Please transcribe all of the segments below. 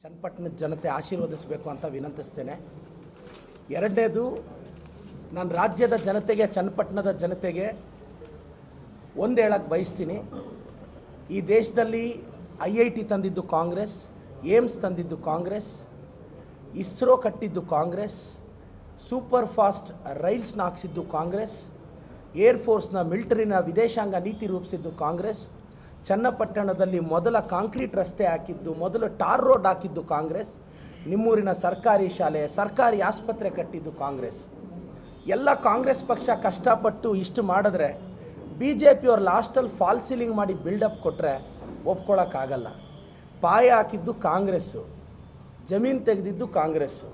ಚನ್ನಪಟ್ಟಣದ ಜನತೆ ಆಶೀರ್ವದಿಸಬೇಕು ಅಂತ ವಿನಂತಿಸ್ತೇನೆ. ಎರಡನೇದು, ನಾನು ರಾಜ್ಯದ ಜನತೆಗೆ, ಚನ್ನಪಟ್ಟಣದ ಜನತೆಗೆ ಒಂದು ಹೇಳಕ್ಕೆ ಬಯಸ್ತೀನಿ. ಈ ದೇಶದಲ್ಲಿ IIT ತಂದಿದ್ದು ಕಾಂಗ್ರೆಸ್, ಏಮ್ಸ್ ತಂದಿದ್ದು ಕಾಂಗ್ರೆಸ್, ಇಸ್ರೋ ಕಟ್ಟಿದ್ದು ಕಾಂಗ್ರೆಸ್, ಸೂಪರ್ ಫಾಸ್ಟ್ ರೈಲ್ಸ್ನ ಹಾಕ್ಸಿದ್ದು ಕಾಂಗ್ರೆಸ್, ಏರ್ಫೋರ್ಸ್ನ ಮಿಲಿಟರಿನ ವಿದೇಶಾಂಗ ನೀತಿ ರೂಪಿಸಿದ್ದು ಕಾಂಗ್ರೆಸ್, ಚನ್ನಪಟ್ಟಣದಲ್ಲಿ ಮೊದಲ ಕಾಂಕ್ರೀಟ್ ರಸ್ತೆ ಹಾಕಿದ್ದು, ಮೊದಲು ಟಾರ್ ರೋಡ್ ಹಾಕಿದ್ದು ಕಾಂಗ್ರೆಸ್, ನಿಮ್ಮೂರಿನ ಸರ್ಕಾರಿ ಶಾಲೆ, ಸರ್ಕಾರಿ ಆಸ್ಪತ್ರೆ ಕಟ್ಟಿದ್ದು ಕಾಂಗ್ರೆಸ್. ಎಲ್ಲ ಕಾಂಗ್ರೆಸ್ ಪಕ್ಷ ಕಷ್ಟಪಟ್ಟು ಇಷ್ಟು ಮಾಡಿದ್ರೆ BJP ಅವ್ರು ಲಾಸ್ಟಲ್ಲಿ ಫಾಲ್ ಸೀಲಿಂಗ್ ಮಾಡಿ ಬಿಲ್ಡಪ್ ಕೊಟ್ಟರೆ ಒಪ್ಕೊಳ್ಳೋಕ್ಕಾಗಲ್ಲ. ಪಾಯ ಹಾಕಿದ್ದು ಕಾಂಗ್ರೆಸ್ಸು, ಜಮೀನು ತೆಗೆದಿದ್ದು ಕಾಂಗ್ರೆಸ್ಸು,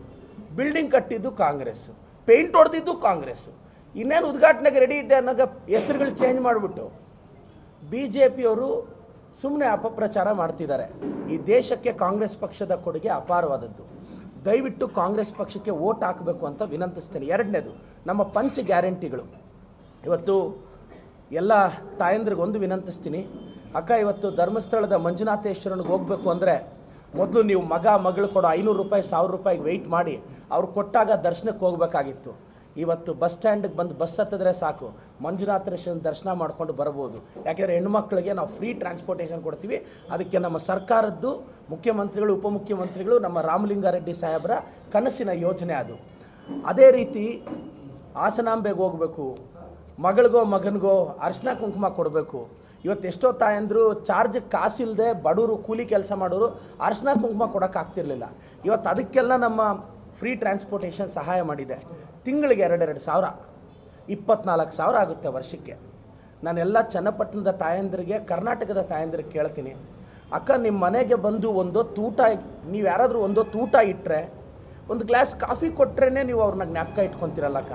ಬಿಲ್ಡಿಂಗ್ ಕಟ್ಟಿದ್ದು ಕಾಂಗ್ರೆಸ್ಸು, ಪೇಂಟ್ ಹೊಡೆದಿದ್ದು ಕಾಂಗ್ರೆಸ್ಸು. ಇನ್ನೇನು ಉದ್ಘಾಟನೆಗೆ ರೆಡಿ ಇದೆ ಅನ್ನೋಗೆ ಹೆಸರುಗಳು ಚೇಂಜ್ ಮಾಡಿಬಿಟ್ಟು BJP ಅವರು ಸುಮ್ಮನೆ ಅಪಪ್ರಚಾರ ಮಾಡ್ತಿದ್ದಾರೆ. ಈ ದೇಶಕ್ಕೆ ಕಾಂಗ್ರೆಸ್ ಪಕ್ಷದ ಕೊಡುಗೆ ಅಪಾರವಾದದ್ದು. ದಯವಿಟ್ಟು ಕಾಂಗ್ರೆಸ್ ಪಕ್ಷಕ್ಕೆ ವೋಟ್ ಹಾಕಬೇಕು ಅಂತ ವಿನಂತಿಸ್ತೇನೆ. ಎರಡನೇದು, ನಮ್ಮ ಪಂಚ ಗ್ಯಾರಂಟಿಗಳು. ಇವತ್ತು ಎಲ್ಲ ತಾಯಂದ್ರಿಗೊಂದು ವಿನಂತಿಸ್ತೀನಿ. ಅಕ್ಕ, ಇವತ್ತು ಧರ್ಮಸ್ಥಳದ ಮಂಜುನಾಥೇಶ್ವರನಿಗೆ ಹೋಗಬೇಕು ಅಂದರೆ ಮೊದಲು ನೀವು ಮಗಳು ಕೊಡೋ 500 ರೂಪಾಯಿ 1000 ರೂಪಾಯಿಗೆ ವೆಯ್ಟ್ ಮಾಡಿ ಅವ್ರು ಕೊಟ್ಟಾಗ ದರ್ಶನಕ್ಕೆ ಹೋಗಬೇಕಾಗಿತ್ತು. ಇವತ್ತು ಬಸ್ ಸ್ಟ್ಯಾಂಡಿಗೆ ಬಂದು ಬಸ್ ಹತ್ತಿದ್ರೆ ಸಾಕು, ಮಂಜುನಾಥೇಶ್ವರನ ದರ್ಶನ ಮಾಡ್ಕೊಂಡು ಬರ್ಬೋದು. ಯಾಕೆಂದರೆ ಹೆಣ್ಮಕ್ಳಿಗೆ ನಾವು ಫ್ರೀ ಟ್ರಾನ್ಸ್ಪೋರ್ಟೇಷನ್ ಕೊಡ್ತೀವಿ. ಅದಕ್ಕೆ ನಮ್ಮ ಸರ್ಕಾರದ್ದು ಮುಖ್ಯಮಂತ್ರಿಗಳು, ಉಪಮುಖ್ಯಮಂತ್ರಿಗಳು, ನಮ್ಮ ರಾಮಲಿಂಗಾರೆಡ್ಡಿ ಸಾಹೇಬರ ಕನಸಿನ ಯೋಜನೆ ಅದು. ಅದೇ ರೀತಿ ಹಾಸನಾಂಬೆಗೆ ಹೋಗಬೇಕು, ಮಗಳಿಗೋ ಮಗನಿಗೋ ಅರಿಶಿನ ಕುಂಕುಮ ಕೊಡಬೇಕು. ಇವತ್ತು ಎಷ್ಟೋ ತಾಯಂದರು ಚಾರ್ಜ್ ಕಾಸಿಲ್ಲದೆ ಬಡವರು ಕೂಲಿ ಕೆಲಸ ಮಾಡೋರು ಅರಿಶಿನ ಕುಂಕುಮ ಕೊಡೋಕ್ಕಾಗ್ತಿರ್ಲಿಲ್ಲ. ಇವತ್ತು ಅದಕ್ಕೆಲ್ಲ ನಮ್ಮ ಫ್ರೀ ಟ್ರಾನ್ಸ್ಪೋರ್ಟೇಷನ್ ಸಹಾಯ ಮಾಡಿದೆ. ತಿಂಗಳಿಗೆ 2,000 24,000 ಆಗುತ್ತೆ ವರ್ಷಕ್ಕೆ. ನಾನೆಲ್ಲ ಚನ್ನಪಟ್ಟಣದ ತಾಯಂದ್ರಿಗೆ, ಕರ್ನಾಟಕದ ತಾಯಂದ್ರಿಗೆ ಕೇಳ್ತೀನಿ, ಅಕ್ಕ, ನಿಮ್ಮ ಮನೆಗೆ ಬಂದು ಒಂದೊತ್ತು ಊಟ, ನೀವು ಯಾರಾದರೂ ಒಂದೊತ್ತು ಊಟ ಇಟ್ಟರೆ, ಒಂದು ಗ್ಲಾಸ್ ಕಾಫಿ ಕೊಟ್ಟರೆ ನೀವು ಅವ್ರನ್ನ ಜ್ಞಾಪಕ ಇಟ್ಕೊತೀರಲ್ಲಕ್ಕ.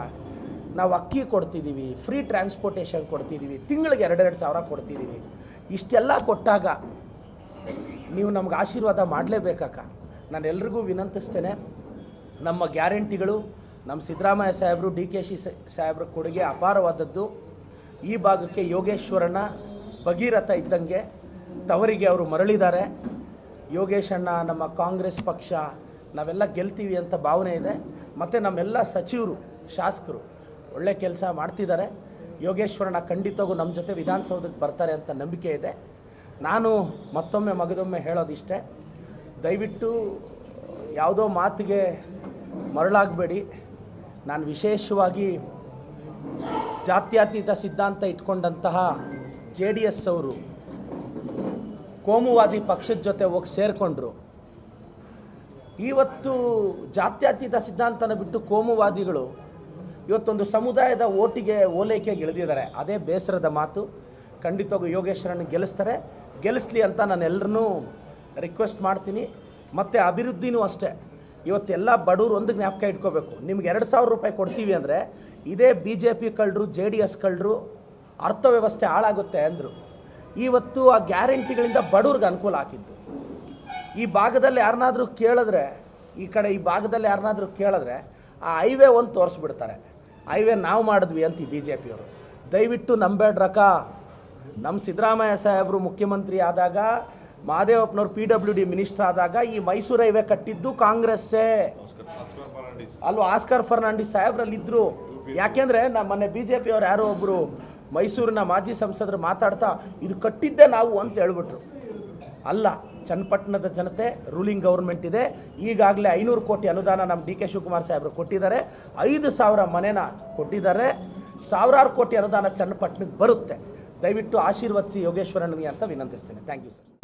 ನಾವು ಅಕ್ಕಿ ಕೊಡ್ತಿದ್ದೀವಿ, ಫ್ರೀ ಟ್ರಾನ್ಸ್ಪೋರ್ಟೇಷನ್ ಕೊಡ್ತಿದ್ದೀವಿ, ತಿಂಗಳಿಗೆ 2,000 ಕೊಡ್ತಿದ್ದೀವಿ. ಇಷ್ಟೆಲ್ಲ ಕೊಟ್ಟಾಗ ನೀವು ನಮ್ಗೆ ಆಶೀರ್ವಾದ ಮಾಡಲೇಬೇಕಕ್ಕ. ನಾನು ಎಲ್ರಿಗೂ ವಿನಂತಿಸ್ತೇನೆ, ನಮ್ಮ ಗ್ಯಾರಂಟಿಗಳು, ನಮ್ಮ ಸಿದ್ದರಾಮಯ್ಯ ಸಾಹೇಬರು, DKಶಿ ಸಾಹೇಬ್ರ ಕೊಡುಗೆ ಅಪಾರವಾದದ್ದು. ಈ ಭಾಗಕ್ಕೆ ಯೋಗೇಶ್ವರನ ಭಗೀರಥ ಇದ್ದಂಗೆ ತವರಿಗೆ ಅವರು ಮರಳಿದ್ದಾರೆ. ಯೋಗೇಶ್ ಅಣ್ಣ, ನಮ್ಮ ಕಾಂಗ್ರೆಸ್ ಪಕ್ಷ, ನಾವೆಲ್ಲ ಗೆಲ್ತೀವಿ ಅಂತ ಭಾವನೆ ಇದೆ. ಮತ್ತು ನಮ್ಮೆಲ್ಲ ಸಚಿವರು, ಶಾಸಕರು ಒಳ್ಳೆ ಕೆಲಸ ಮಾಡ್ತಿದ್ದಾರೆ. ಯೋಗೇಶ್ವರನ ಖಂಡಿತವಾಗೂ ನಮ್ಮ ಜೊತೆ ವಿಧಾನಸೌಧಕ್ಕೆ ಬರ್ತಾರೆ ಅಂತ ನಂಬಿಕೆ ಇದೆ. ನಾನು ಮತ್ತೊಮ್ಮೆ ಮಗದೊಮ್ಮೆ ಹೇಳೋದಿಷ್ಟೇ, ದಯವಿಟ್ಟು ಯಾವುದೋ ಮಾತಿಗೆ ಮರಳಾಗಬೇಡಿ. ನಾನು ವಿಶೇಷವಾಗಿ ಜಾತ್ಯತೀತ ಸಿದ್ಧಾಂತ ಇಟ್ಕೊಂಡಂತಹ JDS ಅವರು ಕೋಮುವಾದಿ ಪಕ್ಷದ ಜೊತೆ ಹೋಗಿ ಸೇರಿಕೊಂಡ್ರು. ಇವತ್ತು ಜಾತ್ಯತೀತ ಸಿದ್ಧಾಂತನ ಬಿಟ್ಟು ಕೋಮುವಾದಿಗಳು ಇವತ್ತೊಂದು ಸಮುದಾಯದ ಓಲೈಕೆಗೆ ಇಳಿದಿದ್ದಾರೆ. ಅದೇ ಬೇಸರದ ಮಾತು. ಖಂಡಿತವಾಗೂ ಯೋಗೇಶ್ವರನ್ನ ಗೆಲ್ಲಿಸ್ಲಿ ಅಂತ ನಾನು ಎಲ್ಲರನ್ನೂ ರಿಕ್ವೆಸ್ಟ್ ಮಾಡ್ತೀನಿ. ಮತ್ತು ಅಭಿವೃದ್ಧಿನೂ ಅಷ್ಟೇ. ಇವತ್ತೆಲ್ಲ ಬಡವರು ಒಂದು ಜ್ಞಾಪಕ ಇಟ್ಕೋಬೇಕು, ನಿಮ್ಗೆ 2,000 ರೂಪಾಯಿ ಕೊಡ್ತೀವಿ ಅಂದರೆ ಇದೇ BJP ಕಳ್ಳರು, JDS ಕಳ್ಳರು ಅರ್ಥವ್ಯವಸ್ಥೆ ಹಾಳಾಗುತ್ತೆ ಅಂದರು. ಇವತ್ತು ಆ ಗ್ಯಾರಂಟಿಗಳಿಂದ ಬಡವ್ರಿಗೆ ಅನುಕೂಲ ಹಾಕಿದ್ದು. ಈ ಭಾಗದಲ್ಲಿ ಯಾರನ್ನಾದರೂ ಕೇಳಿದ್ರೆ, ಈ ಭಾಗದಲ್ಲಿ ಯಾರನ್ನಾದರೂ ಕೇಳಿದ್ರೆ ಆ ಹೈವೇ ಒಂದು ತೋರಿಸ್ಬಿಡ್ತಾರೆ, ಹೈವೇ ನಾವು ಮಾಡಿದ್ವಿ ಅಂತ ಈ BJP ಅವರು. ದಯವಿಟ್ಟು ನಂಬೇಡ್ರಕ್ಕ. ನಮ್ಮ ಸಿದ್ದರಾಮಯ್ಯ ಸಾಹೇಬರು ಮುಖ್ಯಮಂತ್ರಿ ಆದಾಗ, ಮಹದೇವಪ್ಪನವ್ರು PWD ಮಿನಿಸ್ಟರ್ ಆದಾಗ ಈ ಮೈಸೂರು ಹೈವೇ ಕಟ್ಟಿದ್ದು ಕಾಂಗ್ರೆಸ್ಸೇ ಅಲ್ವ? ಆಸ್ಕರ್ ಫರ್ನಾಂಡಿಸ್ ಸಾಹೇಬ್ರಲ್ಲಿದ್ದರು. ಯಾಕೆಂದರೆ ಮೊನ್ನೆ BJP ಅವ್ರು ಯಾರೋ ಒಬ್ಬರು ಮೈಸೂರಿನ ಮಾಜಿ ಸಂಸದರು ಮಾತಾಡ್ತಾ ಇದು ಕಟ್ಟಿದ್ದೇ ನಾವು ಅಂತ ಹೇಳ್ಬಿಟ್ರು. ಅಲ್ಲ, ಚನ್ನಪಟ್ಟಣದ ಜನತೆ, ರೂಲಿಂಗ್ ಗೌರ್ಮೆಂಟ್ ಇದೆ. ಈಗಾಗಲೇ 500 ಕೋಟಿ ಅನುದಾನ ನಮ್ಮ DK ಶಿವಕುಮಾರ್ ಸಾಹೇಬರು ಕೊಟ್ಟಿದ್ದಾರೆ. 5,000 ಮನೆನ ಕೊಟ್ಟಿದ್ದಾರೆ. ಸಾವಿರಾರು ಕೋಟಿ ಅನುದಾನ ಚನ್ನಪಟ್ಟಣಕ್ಕೆ ಬರುತ್ತೆ. ದಯವಿಟ್ಟು ಆಶೀರ್ವದಿಸಿ ಯೋಗೇಶ್ವರನಿಗೆ ಅಂತ ವಿನಂತಿಸ್ತೇನೆ. Thank you sir.